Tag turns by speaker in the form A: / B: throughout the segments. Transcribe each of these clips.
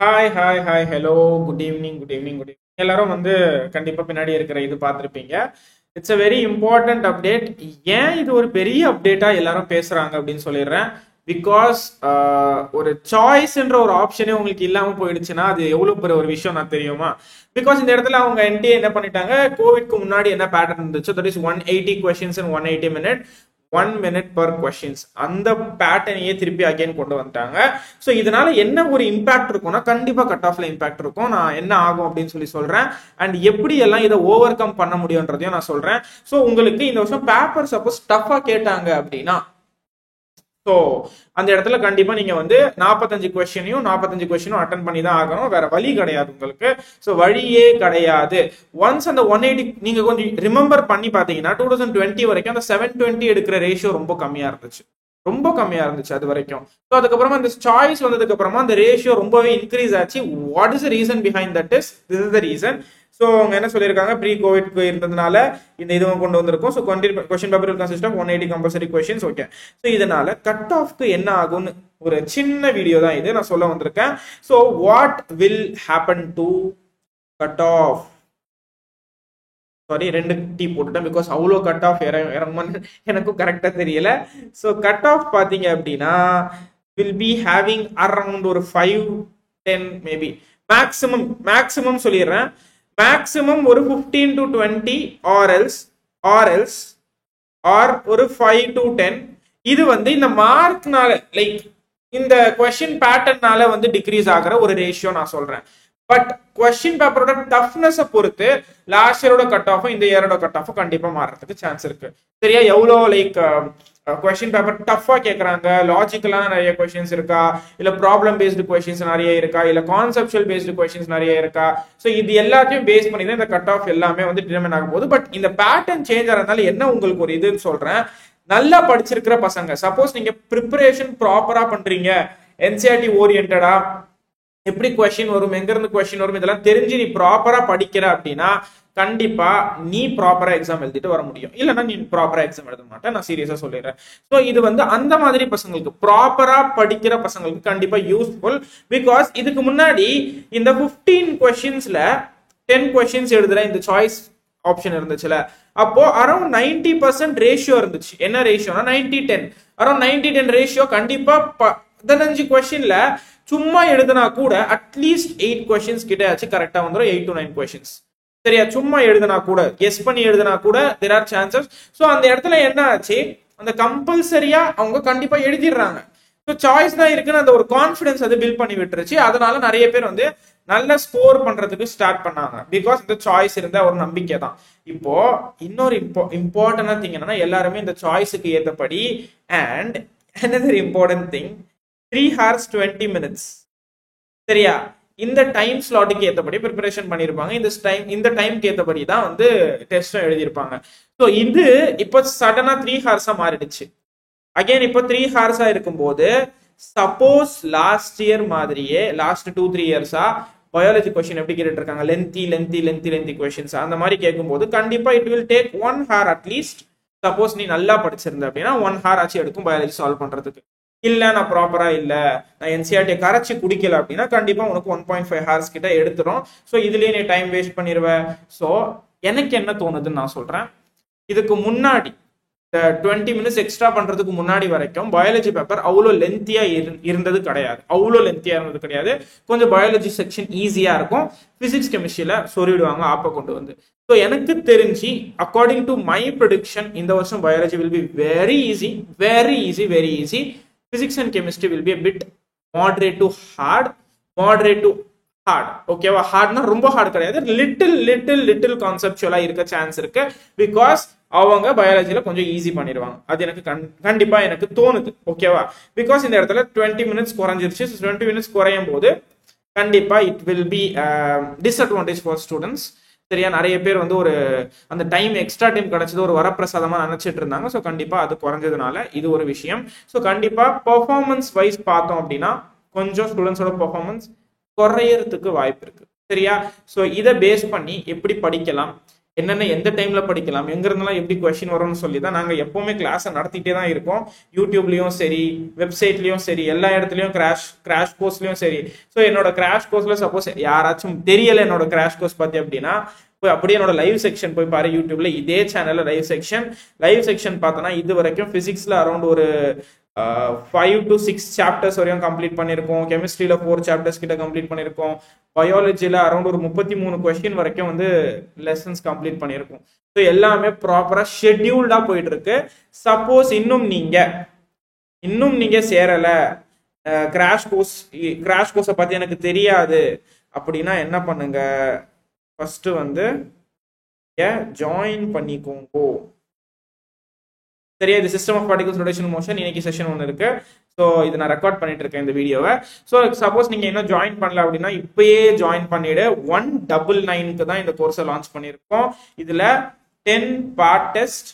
A: Hi hi hi hello good evening good evening good evening எல்லாரும் கண்டிப்பா பின்னாடி இருக்கிற இது பார்த்துருப்பீங்க. It's a very important update. ஏன் இது ஒரு பெரிய அப்டேட்டா எல்லாரும் பேசுறாங்க அப்படின்னு சொல்லிடுறேன். பிகாஸ் ஒரு சாய்ஸ்ன்ற ஒரு ஆப்ஷனே உங்களுக்கு இல்லாம போயிடுச்சுன்னா அது எவ்வளவு பெரிய ஒரு விஷயம் நான் தெரியுமா? பிகாஸ் இந்த இடத்துல அவங்க என்டிஏ என்ன பண்ணிட்டாங்க, கோவிட்க்கு முன்னாடி என்ன பேட்டர்ன் இருந்துச்சு, that is 180 questions in 180 minutes, 1 minute per questions, அந்த பேட்டர்னையே திருப்பி அகைன் கொண்டு வந்துட்டாங்க. ஸோ இதனால என்ன ஒரு இம்பாக்ட் இருக்கும்னா, கண்டிப்பா கட் ஆஃப்ல இம்பாக்ட் இருக்கும். நான் என்ன ஆகும் அப்படின்னு சொல்றேன். அண்ட் எப்படி எல்லாம் இதை ஓவர் கம் பண்ண முடியும்ன்றதையும் நான் சொல்றேன். ஸோ உங்களுக்கு இந்த வருஷம் பேப்பர் சப்போஸ் டஃபா கேட்டாங்க அப்படின்னா, ஸோ அந்த இடத்துல கண்டிப்பா நீங்க 45 கொஸ்டினும் அட்டன் பண்ணி தான் ஆகணும். வேற வழி கிடையாது உங்களுக்கு. ஸோ வழியே கிடையாது. ஒன்ஸ் அந்த 180 நீங்க கொஞ்சம் ரிமெம்பர் பண்ணி பாத்தீங்கன்னா 2020 வரைக்கும் அந்த 720 எடுக்கிற ரேஷியோ ரொம்ப கம்மியா இருந்துச்சு. அது வரைக்கும். ஸோ அதுக்கப்புறமா இந்த சாய்ஸ் வந்ததுக்கு அப்புறமா அந்த ரேஷியோ ரொம்பவே இன்க்ரீஸ் ஆச்சு. What is reason behind that is this is the reason. So அவங்க என்ன சொல்லியிருக்காங்க, ப்ரீ கோவிட் இருந்ததுனால இந்த இதுவும் கொண்டு வந்திருக்கும். So question paper will consist of 180 compulsory questions. Okay. So இதனால கட் ஆஃப்க்கு என்ன ஆகும்னு ஒரு சின்ன வீடியோ தான் இது நான் சொல்ல வந்திருக்கேன். So what will happen to cut off, sorry 2 tea போட்டுட்டேன் பிகாஸ் அவ்வளோ கட் ஆஃப் இறங்குமான்னு எனக்கும் கரெக்டாக தெரியல. ஸோ கட் ஆஃப் பார்த்தீங்க அப்படின்னா வில் பி ஹேவிங் அரவுண்ட் ஒரு 5-10 மேபி மேக்ஸிமம் சொல்லிடுறேன். மேக்ஸிமம் ஒரு 15 to 20 or else ஒரு 5 to 10. இது இந்த மார்க்னால லைக் இந்த கொஸ்டின் பேட்டர்னால டிக்ரீஸ் ஆகிற ஒரு ரேஷியோ நான் சொல்றேன். பட் கொஸ்டின் பேப்பரோட டஃப்னஸ் பொறுத்து லாஸ்ட் இயரோட கட் ஆஃப் இந்த இயரோட கட் ஆஃப் கண்டிப்பா மாறதுக்கு சான்ஸ் இருக்கு. சரியா? எவ்வளோ லைக் கொஸ்டின் பேப்பர் டஃபா கேட்கறாங்க, லாஜிக்கலான நிறைய கொஸ்டின்ஸ் இருக்கா, இல்ல ப்ராப்ளம் பேஸ்டு கொஸ்டின்ஸ் நிறைய இருக்கா, இல்ல கான்செப்சுவல் பேஸ்டு கொஸ்டின்ஸ் நிறைய இருக்கா. ஸோ இது எல்லாத்தையும் பேஸ் பண்ணி தான் இந்த கட் ஆஃப் எல்லாமே டிட்டர்மைன் ஆகும் போது. பட் இந்த பேட்டர்ன் சேஞ்ச் ஆகிறதுனால என்ன உங்களுக்கு ஒரு இதுன்னு சொல்றேன். நல்லா படிச்சிருக்கிற பசங்க, சப்போஸ் நீங்க ப்ரிப்பரேஷன் ப்ராப்பரா பண்றீங்க, என்சிஆர்டி ஓரியன்டா எப்படி கொஸ்டின் வரும், எங்க இருந்து கொஸ்டின் வரும், இதெல்லாம் தெரிஞ்சு நீ ப்ராப்பரா படிக்கிற அப்படின்னா கண்டிப்பா நீ ப்ராப்பரா எக்ஸாம் எழுதிட்டு வர முடியும். இல்லைன்னா நீ ப்ராப்பரா எக்ஸாம் எழுத மாட்டேன், நான் சீரியஸா சொல்லிடுறேன். ஸோ இது அந்த மாதிரி பசங்களுக்கு, ப்ராப்பரா படிக்கிற பசங்களுக்கு கண்டிப்பா யூஸ்ஃபுல். பிகாஸ் இதுக்கு முன்னாடி இந்த 15 கொஸ்டின்ஸ்ல 10 கொஸ்டின்ஸ் எழுதுற இந்த சாய்ஸ் ஆப்ஷன் இருந்துச்சுல, அப்போ அரௌண்ட் 90% ரேஷியோ இருந்துச்சு. என்ன ரேஷியோனா 90-10, அரௌண்ட் 90-10 ரேஷியோ. கண்டிப்பா 15 கொஸ்டின்ல சும்மா எழுதுனா கூட அட்லீஸ்ட் 8 கொஸ்டின்ஸ் கிட்ட ஆச்சு கரெக்டா வந்துடும். 8 to 9 கொஸ்டின்ஸ். சரியா? சும்மா எழுதுனா கூட, கெஸ் பண்ணி எழுதுனா கூட there are chances. ஸோ அந்த இடத்துல என்ன ஆச்சு, அந்த கம்பல்சரியா அவங்க கண்டிப்பா எழுதிடுறாங்க. ஸோ சாய்ஸ் தான் இருக்குன்னு அந்த ஒரு கான்ஃபிடன்ஸ் பில்ட் பண்ணி விட்டுருச்சு. அதனால நிறைய பேர் நல்ல ஸ்கோர் பண்றதுக்கு ஸ்டார்ட் பண்ணாங்க. பிகாஸ் இந்த சாய்ஸ் இருந்த ஒரு நம்பிக்கை தான். இப்போ இன்னொரு இம்பார்ட்டன்ட் திங் என்னன்னா, எல்லாருமே இந்த சாய்ஸுக்கு ஏற்றபடி and another important thing 3 hours 20 minutes. சரியா? இந்த டைம் ஸ்லாட்டுக்கு ஏற்றபடி ப்ரிப்பரேஷன் பண்ணியிருப்பாங்க. இந்த டைம்க்கு ஏற்றபடி தான் டெஸ்டும் எழுதியிருப்பாங்க. ஸோ இது இப்போ சடனா 3 hours மாறிடுச்சு. அகைன் இப்போ 3 hours இருக்கும்போது, சப்போஸ் லாஸ்ட் இயர் மாதிரியே லாஸ்ட் 2-3 இயர்ஸா பயாலஜி கொஸ்டின் எப்படி கேட்டுட்டு இருக்காங்க, லென்த்தி கொஸ்டின்ஸ் அந்த மாதிரி கேட்கும்போது கண்டிப்பா it will take 1 hour at least. Suppose நீ நல்லா படிச்சிருந்த அப்படின்னா 1 hour ஆச்சு எடுக்கும் பயாலஜி சால்வ் பண்றதுக்கு. இல்ல நான் ப்ராப்பரா இல்ல, நான் என்சிஆர்டி கரைச்சி குடிக்கல அப்படின்னா கண்டிப்பா உனக்கு 1.5 hours கிட்ட எடுத்துரும். ஸோ இதுலயே நீ டைம் வேஸ்ட் பண்ணிடுவ. ஸோ எனக்கு என்ன தோணுதுன்னு நான் சொல்றேன். இதுக்கு முன்னாடி 20 minutes எக்ஸ்ட்ரா பண்றதுக்கு முன்னாடி வரைக்கும் பயாலஜி பேப்பர் அவ்வளோ லென்த்தியா இருந்தது கிடையாது. கொஞ்சம் பயாலஜி செக்ஷன் ஈஸியா இருக்கும். பிசிக்ஸ் கெமிஸ்ட்ரியில சொல்லிடுவாங்க ஆப்ப கொண்டு வந்து. ஸோ எனக்கு தெரிஞ்சு அக்கார்டிங் டு மை ப்ரெடிக்ஷன் இந்த வருஷம் biology will be very easy. Physics and chemistry will be a bit moderate to hard. ஓகேவா? ஹார்ட்னா ரொம்ப ஹார்ட் கிடையாது, லிட்டில் கான்செப்சுவலா இருக்க சான்ஸ் இருக்கு. பிகாஸ் அவங்க பயாலஜில கொஞ்சம் ஈஸி பண்ணிடுவாங்க. அது எனக்கு கண்டிப்பா எனக்கு தோணுது. ஓகேவா? பிகாஸ் இந்த இடத்துல 20 minutes குறைஞ்சிருச்சு. 20 minutes குறையும் போது கண்டிப்பா it will be disadvantage for students. சரியா? நிறைய பேர் ஒரு அந்த டைம் எக்ஸ்ட்ரா டைம் கிடைச்சது ஒரு வரப்பிரசாதமா நினைச்சிட்டு இருந்தாங்க. ஸோ கண்டிப்பா அது குறைஞ்சதுனால இது ஒரு விஷயம். ஸோ கண்டிப்பா பெர்ஃபார்மன்ஸ் வைஸ் பார்த்தோம் அப்படின்னா கொஞ்சம் ஸ்டூடெண்ட்ஸோட பெர்ஃபார்மன்ஸ் குறையறதுக்கு வாய்ப்பு இருக்கு. சரியா? ஸோ இதை பேஸ் பண்ணி எப்படி படிக்கலாம், என்னென்ன எந்த டைம்ல படிக்கலாம், எங்க இருந்தெல்லாம் எப்படி கொஸ்டின் வரும்னு சொல்லி தான் நாங்கள் எப்பவுமே கிளாஸை நடத்திட்டே தான் இருக்கோம். யூடியூப்லயும் சரி, வெப்சைட்லயும் சரி, எல்லா இடத்துலயும் கிராஷ் கோர்ஸ்லயும் சரி. ஸோ என்னோட கிராஷ் கோர்ஸ்ல சப்போஸ் யாராச்சும் தெரியல என்னோட கிராஷ் கோர்ஸ் பத்தி அப்படின்னா போய் அப்படியே என்னோட லைவ் செக்ஷன் போய் பாரு யூடியூப்ல, இதே சேனல்ல லைவ் செக்ஷன் பார்த்தோன்னா இது வரைக்கும் பிசிக்ஸ்ல அரௌண்ட் ஒரு 5 to 6 சாப்டர்ஸ் வரையும் கம்ப்ளீட் பண்ணியிருக்கோம். கெமிஸ்ட்ரியில 4 சாப்டர்ஸ் கிட்ட கம்ப்ளீட் பண்ணியிருக்கோம். பயாலஜில அரௌண்ட் ஒரு 33 கொஸ்டின் வரைக்கும் வந்து லெசன்ஸ் கம்ப்ளீட் பண்ணியிருக்கோம். ஸோ எல்லாமே ப்ராப்பரா ஷெட்யூல்டா போயிட்டு இருக்கு. சப்போஸ் இன்னும் நீங்க சேரல, கிராஷ் கோர்ஸை பத்தி எனக்கு தெரியாது அப்படின்னா என்ன பண்ணுங்க, ஃபர்ஸ்ட் வந்து ஜாயின் பண்ணிக்கோங்க. சரியா, இது system of particles rotational motion இன்னைக்கு செஷன் ஒன்று இருக்கு. ஸோ இது நான் ரெக்கார்ட் பண்ணிட்டு இருக்கேன் இந்த வீடியோவை. ஸோ சப்போஸ் நீங்க இன்னும் ஜாயின் பண்ணல அப்படின்னா இப்பயே ஜாயின் பண்ணிடு. 199க்கு தான் இந்த கோர்ஸை லான்ச் பண்ணியிருக்கோம். இதுல 10 part test,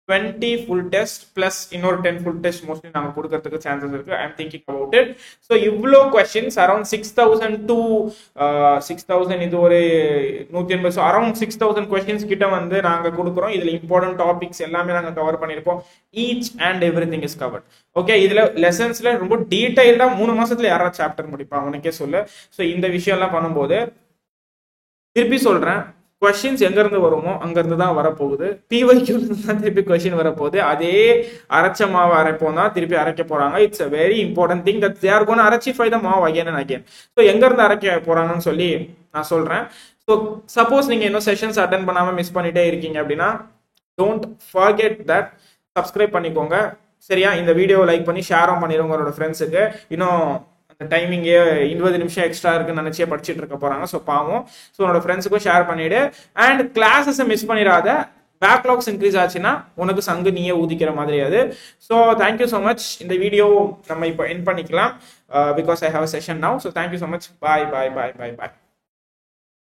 A: 20 full test plus இன்னொரு 10 ஃபுல் டெஸ்ட் மோஸ்ட்லி நாங்க கொடுக்கறதுக்கு சான்சஸ் இருக்கு. I am thinking about it. So இவ்வளோ கொஸ்டின்ஸ் அரௌண்ட் 6000 to 6000, இது ஒரு 180, ஸோ அரௌண்ட் 6000 கொஸ்டின்ஸ் கிட்ட வந்து நாங்க கொடுக்குறோம். இதுல இம்பார்ட்டன்ட் டாபிக்ஸ் எல்லாமே நாங்க கவர் பண்ணியிருக்கோம். Each and every thing is covered. Okay, இதுல லெசன்ஸ்ல ரொம்ப டீடைல்டா 3 மாசத்துல யாராவது சாப்டர் முடிப்பா உனக்கே சொல்லு. ஸோ இந்த விஷயம் எல்லாம் பண்ணும்போது திருப்பி சொல்றேன், கொஸ்டின்ஸ் எங்க இருந்து வருமோ அங்க இருந்து தான் வரப்போகுது. பிஒய்க்யூல இருந்து தான் திருப்பி கொஸ்டின் வரப்போகுது. அதே அரைச்ச மாவு அரைப்போம் தான் திருப்பி அரைக்க போறாங்க. It's a very important thing that they are gonna அரச்சிஃபை the maavu again and again. So எங்க இருந்து அரைக்க போறாங்கன்னு சொல்லி நான் சொல்றேன். ஸோ சப்போஸ் நீங்க இன்னும் செஷன்ஸ் அட்டென்ட் பண்ணாம மிஸ் பண்ணிட்டே இருக்கீங்க அப்படின்னா டோன்ட் ஃபர்கெட் தட் சப்ஸ்கிரைப் பண்ணிக்கோங்க. சரியா, இந்த வீடியோவை லைக் பண்ணி ஷேரும் பண்ணிடுங்க உங்களோட ஃப்ரெண்ட்ஸுக்கு. இன்னும் அந்த டைமிங்கே 20 நிமிஷம் எக்ஸ்ட்ரா இருக்குன்னு நினைச்சே படிச்சுட்டு இருக்க போறாங்க. ஸோ பாவம். ஸோ உன்னோட ஃப்ரெண்ட்ஸுக்கும் ஷேர் பண்ணிடு. அண்ட் கிளாஸஸை மிஸ் பண்ணிடாத. பேக்லாக்ஸ் இன்க்ரீஸ் ஆச்சுன்னா உனக்கு சங்கு நீயே ஊதிக்கிற மாதிரி அது. So thank you so much. இந்த வீடியோ நம்ம இப்போ எண்ட் பண்ணிக்கலாம் because I have a session now. So thank you so much. Bye bye bye bye bye.